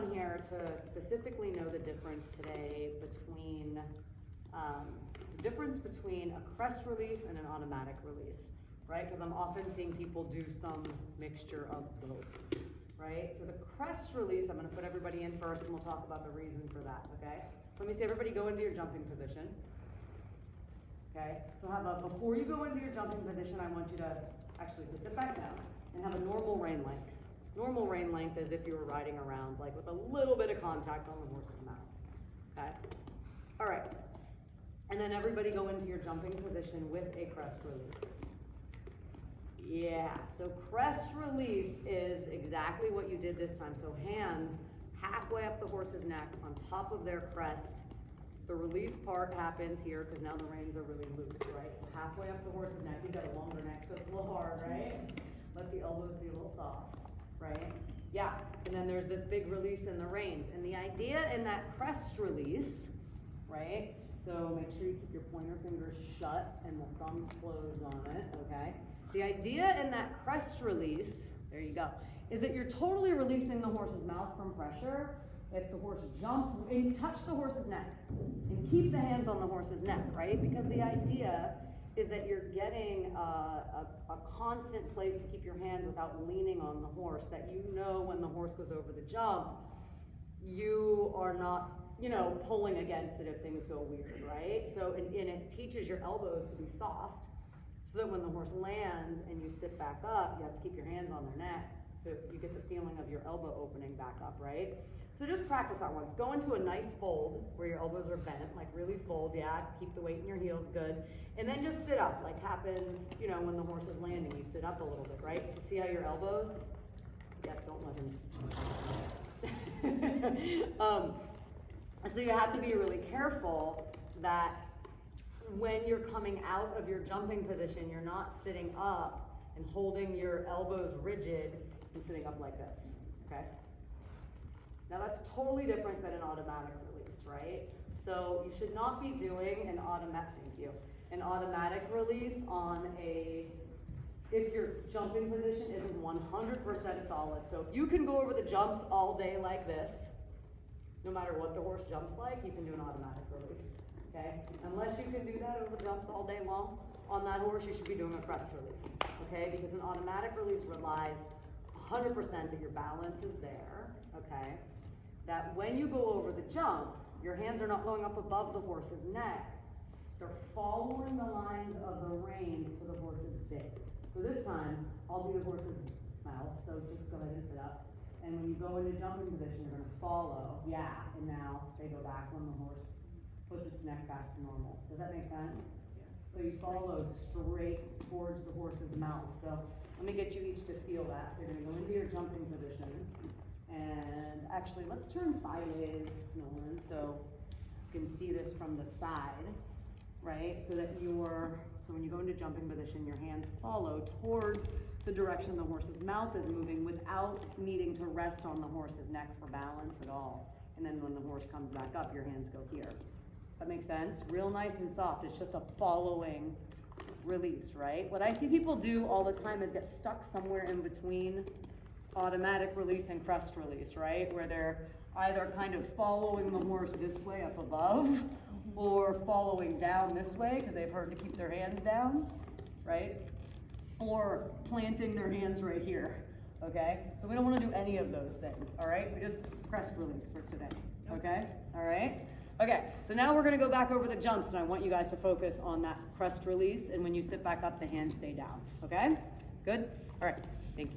on here to specifically know the difference today between, a crest release and an automatic release, right? Because I'm often seeing people do some mixture of both, right? So the crest release, I'm gonna put everybody in first and we'll talk about the reason for that, okay? So let me see everybody go into your jumping position. Okay, so before you go into your jumping position, I want you to so sit back down and have a normal rein length. Normal rein length is if you were riding around, like with a little bit of contact on the horse's mouth, okay? All right, and then everybody go into your jumping position with a crest release. Yeah, so crest release is exactly what you did this time. So hands halfway up the horse's neck on top of their crest. The release part happens here because now the reins are really loose, right? So halfway up the horse's neck, you've got a longer neck, so it's a little hard, right? Let the elbows be a little soft, right? Yeah, and then there's this big release in the reins. And the idea in that crest release, right? So make sure you keep your pointer fingers shut and the thumbs closed on it, okay? The idea in that crest release, there you go, is that you're totally releasing the horse's mouth from pressure. If the horse jumps, and you touch the horse's neck, and keep the hands on the horse's neck, right? Because the idea is that you're getting a constant place to keep your hands without leaning on the horse, that you know when the horse goes over the jump, you are not, pulling against it if things go weird, right? So, and it teaches your elbows to be soft, so that when the horse lands and you sit back up, you have to keep your hands on their neck, so you get the feeling of your elbow opening back up, right? So just practice that once. Go into a nice fold where your elbows are bent, like really fold, yeah, keep the weight in your heels good. And then just sit up, like happens, when the horse is landing, you sit up a little bit, right? See how your elbows, don't let him. So you have to be really careful that when you're coming out of your jumping position, you're not sitting up and holding your elbows rigid and sitting up like this, okay? Now that's totally different than an automatic release, right? So you should not be doing an automatic release on if your jumping position isn't 100% solid. So if you can go over the jumps all day like this, no matter what the horse jumps like, you can do an automatic release, okay? Unless you can do that over jumps all day long on that horse, you should be doing a crest release, okay? Because an automatic release relies 100% that your balance is there, okay? That when you go over the jump, your hands are not going up above the horse's neck. They're following the lines of the reins to the horse's bit. So this time, I'll be the horse's mouth, so just go ahead and sit up. And when you go into jumping position, you're gonna follow, and now they go back when the horse puts its neck back to normal. Does that make sense? Yeah. So you follow straight towards the horse's mouth. So let me get you each to feel that. So you're gonna go into your jumping position. And actually, let's turn sideways, Nolan, so you can see this from the side, right? So when you go into jumping position, your hands follow towards the direction the horse's mouth is moving without needing to rest on the horse's neck for balance at all. And then when the horse comes back up, your hands go here. Does that make sense? Real nice and soft. It's just a following release, right? What I see people do all the time is get stuck somewhere in between automatic release and crest release, right? Where they're either kind of following the horse this way up above or following down this way because they've heard to keep their hands down, right? Or planting their hands right here, okay? So we don't want to do any of those things, all right? We just crest release for today, okay? All right? Okay, so now we're going to go back over the jumps, and I want you guys to focus on that crest release, and when you sit back up, the hands stay down, okay? Good? All right, thank you.